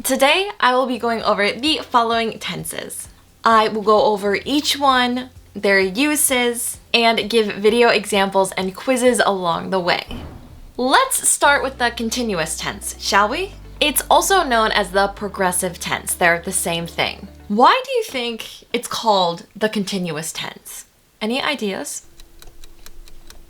Today, I will be going over the following tenses. I will go over each one, their uses, and give video examples and quizzes along the way. Let's start with the continuous tense, shall we? It's also known as the progressive tense. They're the same thing. Why do you think it's called the continuous tense? Any ideas?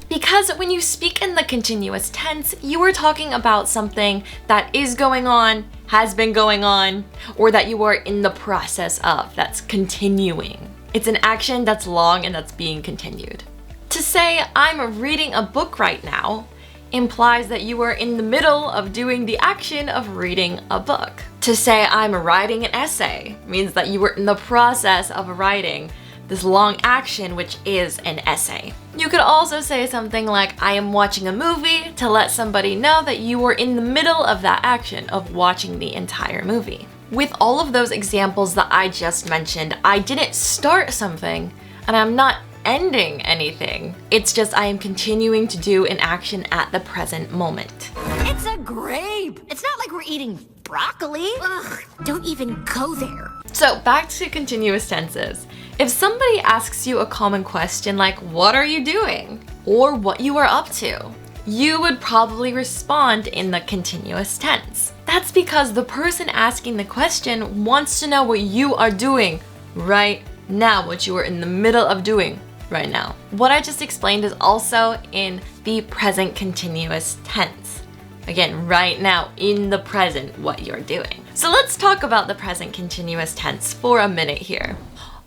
Because when you speak in the continuous tense, you are talking about something that is going on, has been going on, or that you are in the process of, that's continuing. It's an action that's long and that's being continued. To say, I'm reading a book right now, implies that you are in the middle of doing the action of reading a book. To say, I'm writing an essay, means that you were in the process of writing this long action, which is an essay. You could also say something like, I am watching a movie, to let somebody know that you were in the middle of that action of watching the entire movie. With all of those examples that I just mentioned, I didn't start something, and I'm not ending anything. It's just I am continuing to do an action at the present moment. It's a grape! It's not like we're eating broccoli. Ugh, don't even go there. So back to continuous tenses. If somebody asks you a common question like, what are you doing? Or what you are up to, you would probably respond in the continuous tense. That's because the person asking the question wants to know what you are doing right now, what you are in the middle of doing right now. What I just explained is also in the present continuous tense. Again, right now, in the present, what you're doing. So let's talk about the present continuous tense for a minute here.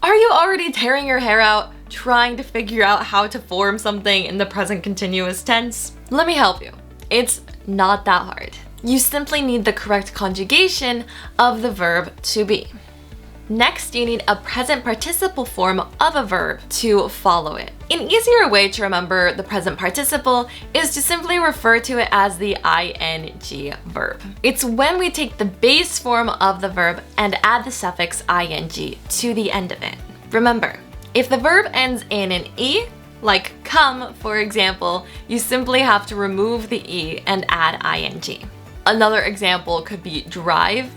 Are you already tearing your hair out, trying to figure out how to form something in the present continuous tense? Let me help you. It's not that hard. You simply need the correct conjugation of the verb to be. Next, you need a present participle form of a verb to follow it. An easier way to remember the present participle is to simply refer to it as the ing verb. It's when we take the base form of the verb and add the suffix ing to the end of it. Remember, if the verb ends in an e, like come, for example, you simply have to remove the e and add ing. Another example could be drive.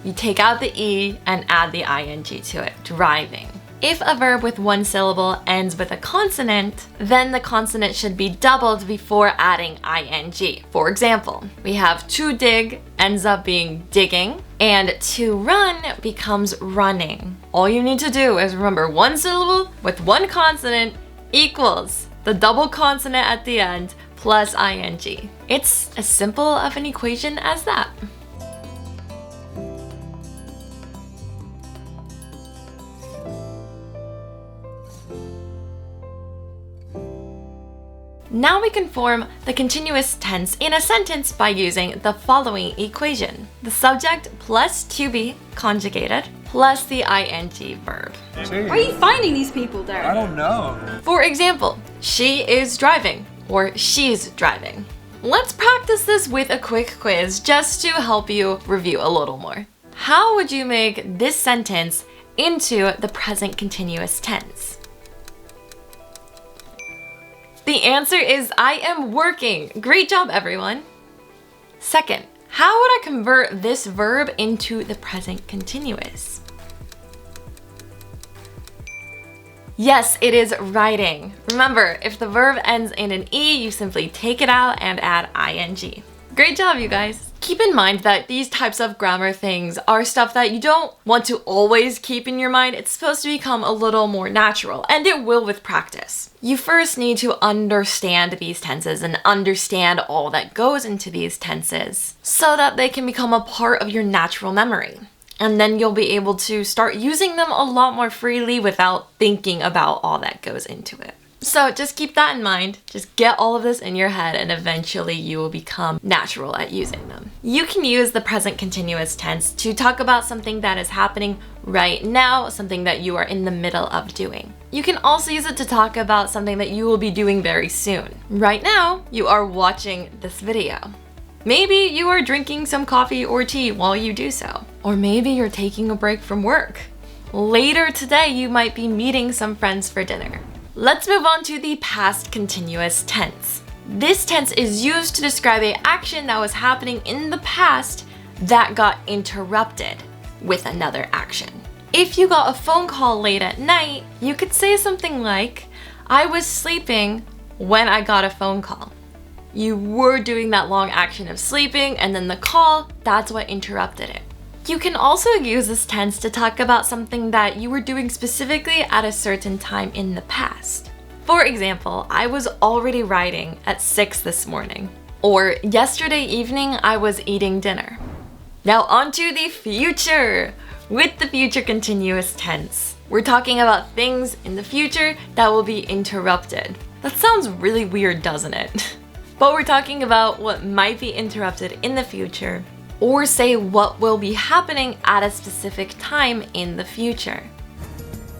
You take out the e and add the ing to it, driving. If a verb with one syllable ends with a consonant, then the consonant should be doubled before adding ing. For example, we have to dig ends up being digging, and to run becomes running. All you need to do is remember one syllable with one consonant equals the double consonant at the end plus ing. It's as simple of an equation as that. Now we can form the continuous tense in a sentence by using the following equation. The subject plus to be conjugated plus the ing verb. Where are you finding these people there? I don't know. For example, she is driving or she's driving. Let's practice this with a quick quiz just to help you review a little more. How would you make this sentence into the present continuous tense? The answer is I am working. Great job, everyone. Second, how would I convert this verb into the present continuous? Yes, it is writing. Remember, if the verb ends in an e, you simply take it out and add ing. Great job, you guys. Keep in mind that these types of grammar things are stuff that you don't want to always keep in your mind. It's supposed to become a little more natural, and it will with practice. You first need to understand these tenses and understand all that goes into these tenses so that they can become a part of your natural memory. And then you'll be able to start using them a lot more freely without thinking about all that goes into it. So just keep that in mind. Just get all of this in your head and eventually you will become natural at using them. You can use the present continuous tense to talk about something that is happening right now, something that you are in the middle of doing. You can also use it to talk about something that you will be doing very soon. Right now, you are watching this video. Maybe you are drinking some coffee or tea while you do so. Or maybe you're taking a break from work. Later today, you might be meeting some friends for dinner. Let's move on to the past continuous tense. This tense is used to describe an action that was happening in the past that got interrupted with another action. If you got a phone call late at night, you could say something like, I was sleeping when I got a phone call. You were doing that long action of sleeping, and then the call, that's what interrupted it. You can also use this tense to talk about something that you were doing specifically at a certain time in the past. For example, I was already writing at 6 this morning. Or yesterday evening, I was eating dinner. Now on to the future. With the future continuous tense, we're talking about things in the future that will be interrupted. That sounds really weird, doesn't it? But we're talking about what might be interrupted in the future, or say what will be happening at a specific time in the future.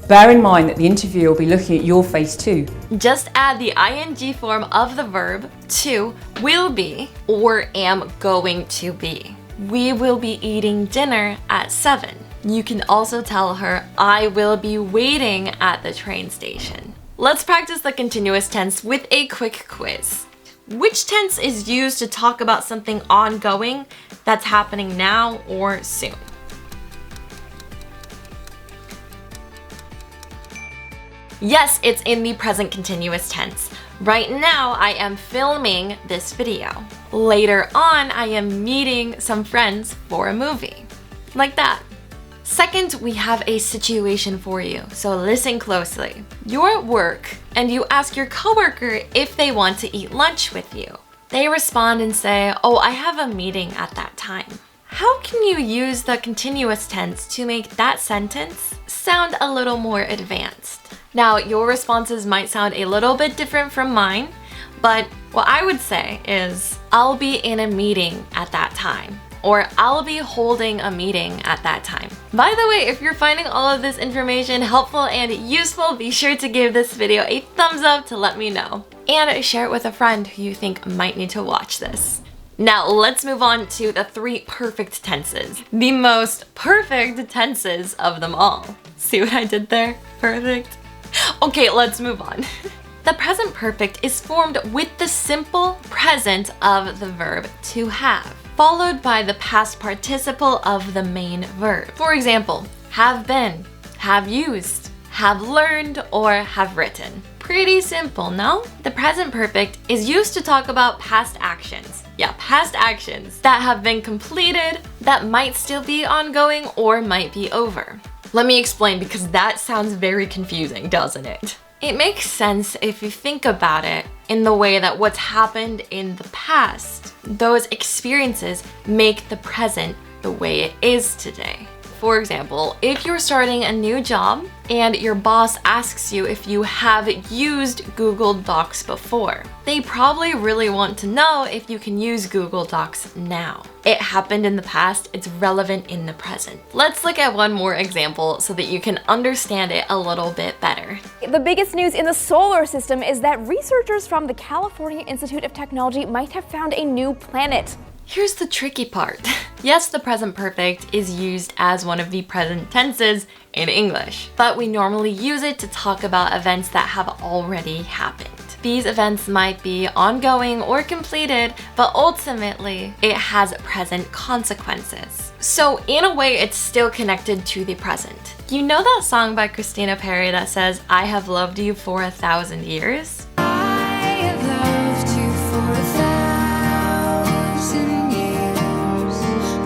Bear in mind that the interviewer will be looking at your face too. Just add the ing form of the verb to will be or am going to be. We will be eating dinner at 7. You can also tell her, I will be waiting at the train station. Let's practice the continuous tense with a quick quiz. Which tense is used to talk about something ongoing that's happening now or soon? Yes, it's in the present continuous tense. Right now, I am filming this video. Later on, I am meeting some friends for a movie. Like that. Second, we have a situation for you, so listen closely. You're at work and you ask your coworker if they want to eat lunch with you. They respond and say, oh, I have a meeting at that time. How can you use the continuous tense to make that sentence sound a little more advanced? Now, your responses might sound a little bit different from mine, but what I would say is, I'll be in a meeting at that time. Or I'll be holding a meeting at that time. By the way, if you're finding all of this information helpful and useful, be sure to give this video a thumbs up to let me know. And share it with a friend who you think might need to watch this. Now let's move on to the 3 perfect tenses. The most perfect tenses of them all. See what I did there? Perfect. Okay, let's move on. The present perfect is formed with the simple present of the verb to have, followed by the past participle of the main verb. For example, have been, have used, have learned, or have written. Pretty simple, no? The present perfect is used to talk about past actions. Yeah, past actions that have been completed, that might still be ongoing, or might be over. Let me explain, because that sounds very confusing, doesn't it? It makes sense if you think about it in the way that what's happened in the past, those experiences make the present the way it is today. For example, if you're starting a new job and your boss asks you if you have used Google Docs before, they probably really want to know if you can use Google Docs now. It happened in the past, it's relevant in the present. Let's look at one more example so that you can understand it a little bit better. The biggest news in the solar system is that researchers from the California Institute of Technology might have found a new planet. Here's the tricky part. Yes, the present perfect is used as one of the present tenses in English, but we normally use it to talk about events that have already happened. These events might be ongoing or completed, but ultimately it has present consequences. So in a way, it's still connected to the present. You know that song by Christina Perri that says, I have loved you for 1,000 years?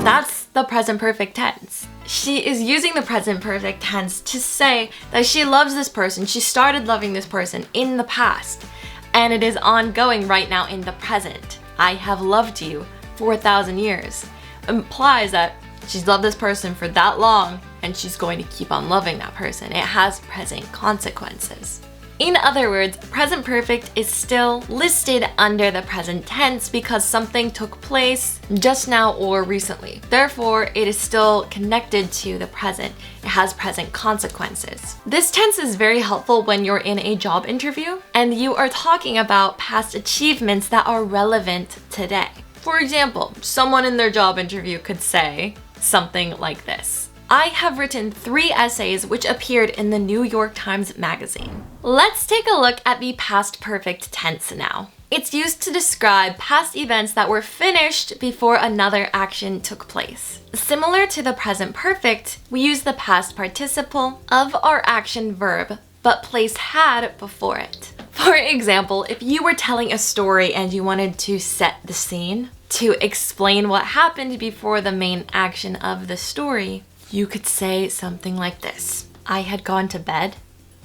That's the present perfect tense. She is using the present perfect tense to say that she loves this person, she started loving this person in the past, and it is ongoing right now in the present. I have loved you for 1,000 years. Implies that she's loved this person for that long and she's going to keep on loving that person. It has present consequences. In other words, present perfect is still listed under the present tense because something took place just now or recently. Therefore, it is still connected to the present. It has present consequences. This tense is very helpful when you're in a job interview and you are talking about past achievements that are relevant today. For example, someone in their job interview could say something like this. I have written 3 essays which appeared in the New York Times Magazine. Let's take a look at the past perfect tense now. It's used to describe past events that were finished before another action took place. Similar to the present perfect, we use the past participle of our action verb, but place had before it. For example, if you were telling a story and you wanted to set the scene, to explain what happened before the main action of the story, you could say something like this. I had gone to bed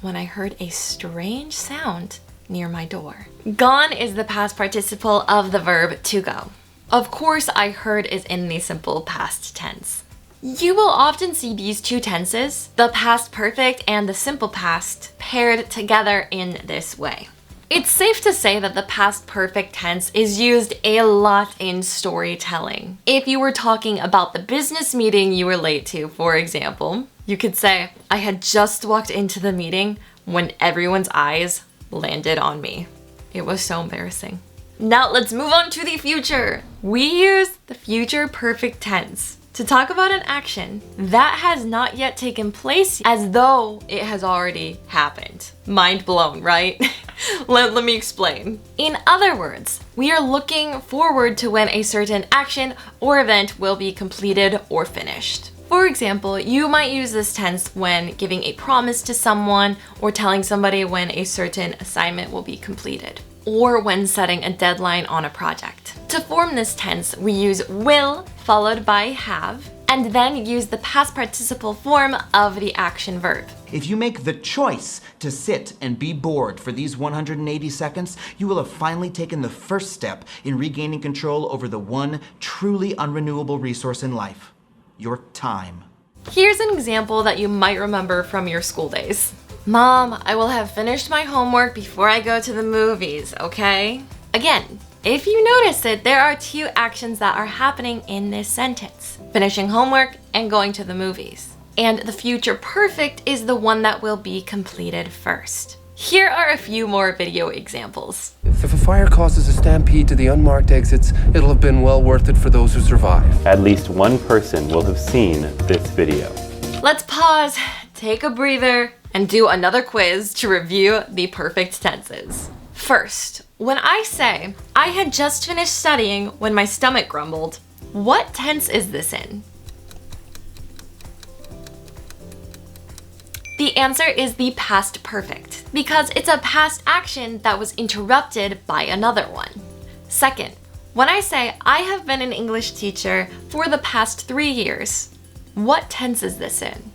when I heard a strange sound near my door. Gone is the past participle of the verb to go. Of course, I heard is in the simple past tense. You will often see these two tenses, the past perfect and the simple past, paired together in this way. It's safe to say that the past perfect tense is used a lot in storytelling. If you were talking about the business meeting you were late to, for example, you could say, I had just walked into the meeting when everyone's eyes landed on me. It was so embarrassing. Now let's move on to the future. We use the future perfect tense to talk about an action that has not yet taken place as though it has already happened. Mind blown, right? Let me explain. In other words, we are looking forward to when a certain action or event will be completed or finished. For example, you might use this tense when giving a promise to someone or telling somebody when a certain assignment will be completed, or when setting a deadline on a project. To form this tense, we use will followed by have, and then use the past participle form of the action verb. If you make the choice to sit and be bored for these 180 seconds, you will have finally taken the first step in regaining control over the one truly unrenewable resource in life, your time. Here's an example that you might remember from your school days. Mom, I will have finished my homework before I go to the movies, okay? Again, if you notice it, there are two actions that are happening in this sentence: finishing homework and going to the movies. And the future perfect is the one that will be completed first. Here are a few more video examples. If a fire causes a stampede to the unmarked exits, it'll have been well worth it for those who survive. At least one person will have seen this video. Let's pause, take a breather, and do another quiz to review the perfect tenses. First, when I say, I had just finished studying when my stomach grumbled, what tense is this in? The answer is the past perfect, because it's a past action that was interrupted by another one. Second, when I say, I have been an English teacher for the past 3 years, what tense is this in?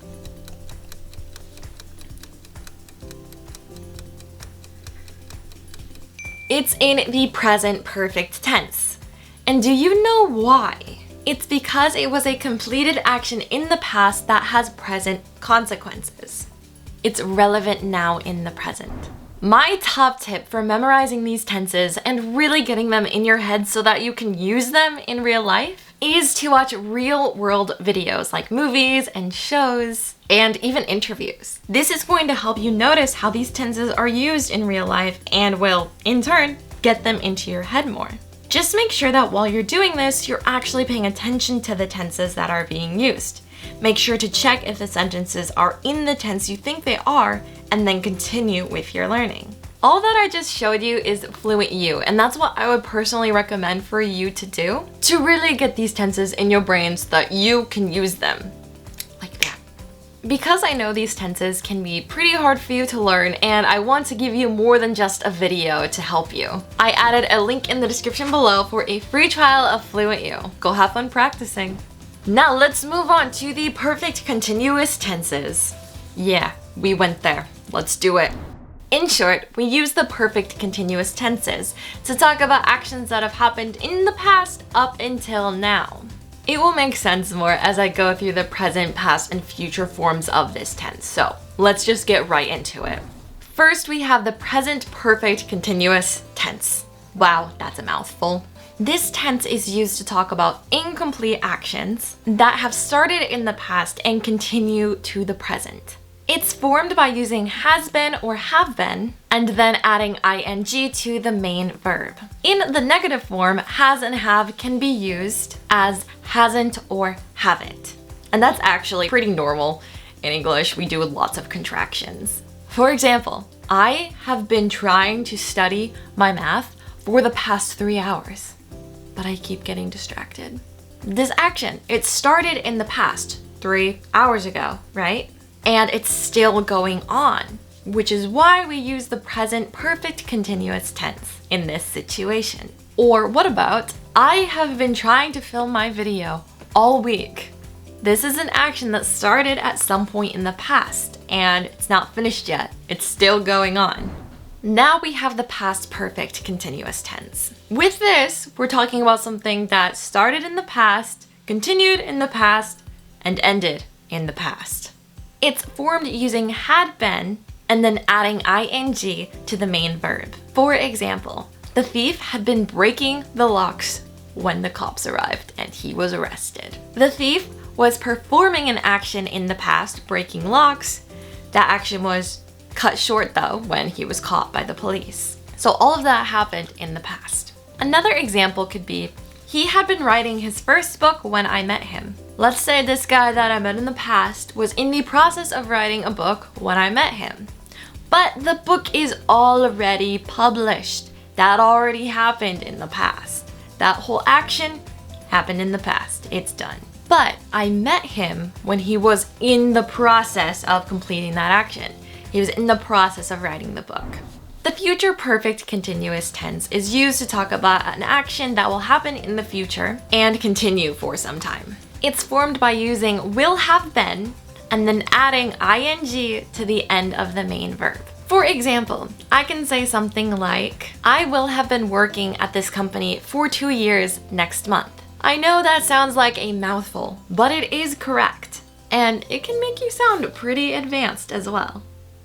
It's in the present perfect tense. And do you know why? It's because it was a completed action in the past that has present consequences. It's relevant now in the present. My top tip for memorizing these tenses and really getting them in your head so that you can use them in real life is to watch real-world videos like movies and shows and even interviews. This is going to help you notice how these tenses are used in real life and will, in turn, get them into your head more. Just make sure that while you're doing this, you're actually paying attention to the tenses that are being used. Make sure to check if the sentences are in the tense you think they are, and then continue with your learning. All that I just showed you is FluentU, and that's what I would personally recommend for you to do to really get these tenses in your brain so that you can use them. Like that. Because I know these tenses can be pretty hard for you to learn, and I want to give you more than just a video to help you, I added a link in the description below for a free trial of FluentU. Go have fun practicing. Now let's move on to the perfect continuous tenses. Yeah, we went there. Let's do it. In short, we use the perfect continuous tenses to talk about actions that have happened in the past up until now. It will make sense more as I go through the present, past, and future forms of this tense, so let's just get right into it. First, we have the present perfect continuous tense. Wow, that's a mouthful. This tense is used to talk about incomplete actions that have started in the past and continue to the present. It's formed by using has been or have been and then adding ing to the main verb. In the negative form, has and have can be used as hasn't or haven't. And that's actually pretty normal. In English, we do lots of contractions. For example, I have been trying to study my math for the past 3 hours, but I keep getting distracted. This action, it started in the past 3 hours ago, right? And it's still going on, which is why we use the present perfect continuous tense in this situation. Or what about, I have been trying to film my video all week. This is an action that started at some point in the past, and it's not finished yet. It's still going on. Now we have the past perfect continuous tense. With this, we're talking about something that started in the past, continued in the past, and ended in the past. It's formed using had been and then adding ing to the main verb. For example, the thief had been breaking the locks when the cops arrived and he was arrested. The thief was performing an action in the past, breaking locks. That action was cut short though when he was caught by the police. So all of that happened in the past. Another example could be, he had been writing his first book when I met him. Let's say this guy that I met in the past was in the process of writing a book when I met him. But the book is already published. That already happened in the past. That whole action happened in the past. It's done. But I met him when he was in the process of completing that action. He was in the process of writing the book. The future perfect continuous tense is used to talk about an action that will happen in the future and continue for some time. It's formed by using will have been and then adding ing to the end of the main verb. For example, I can say something like, I will have been working at this company for 2 years next month. I know that sounds like a mouthful, but it is correct. And it can make you sound pretty advanced as well.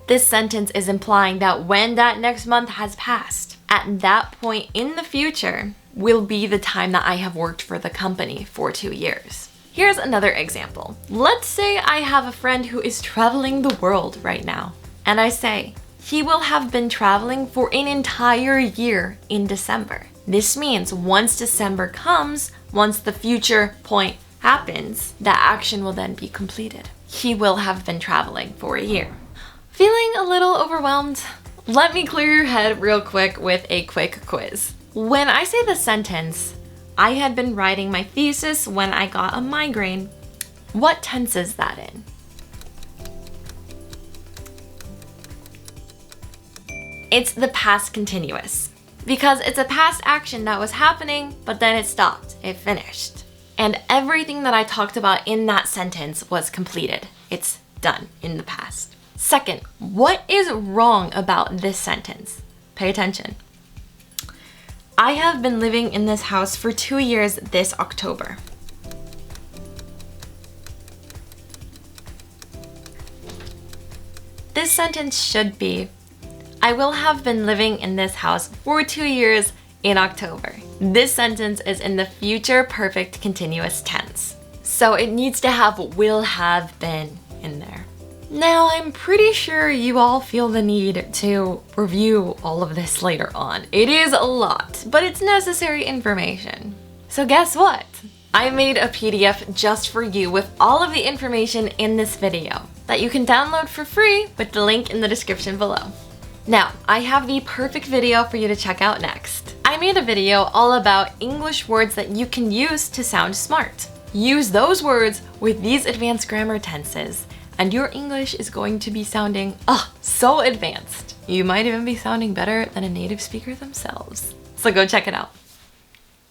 This sentence is implying that when that next month has passed, at that point in the future will be the time that I have worked for the company for 2 years. Here's another example. Let's say I have a friend who is traveling the world right now, and I say, he will have been traveling for an entire year in December. This means once December comes, once the future point happens, that action will then be completed. He will have been traveling for a year. Feeling a little overwhelmed? Let me clear your head real quick with a quick quiz. When I say the sentence, I had been writing my thesis when I got a migraine, what tense is that in? It's the past continuous, because it's a past action that was happening, but then it stopped, it finished. And everything that I talked about in that sentence was completed. It's done in the past. Second, what is wrong about this sentence? Pay attention. I have been living in this house for 2 years this October. This sentence should be, I will have been living in this house for 2 years in October. This sentence is in the future perfect continuous tense. So it needs to have will have been in there. Now, I'm pretty sure you all feel the need to review all of this later on. It is a lot, but it's necessary information. So guess what? I made a PDF just for you with all of the information in this video that you can download for free with the link in the description below. Now, I have the perfect video for you to check out next. I made a video all about English words that you can use to sound smart. Use those words with these advanced grammar tenses, and your English is going to be sounding, so advanced. You might even be sounding better than a native speaker themselves. So go check it out.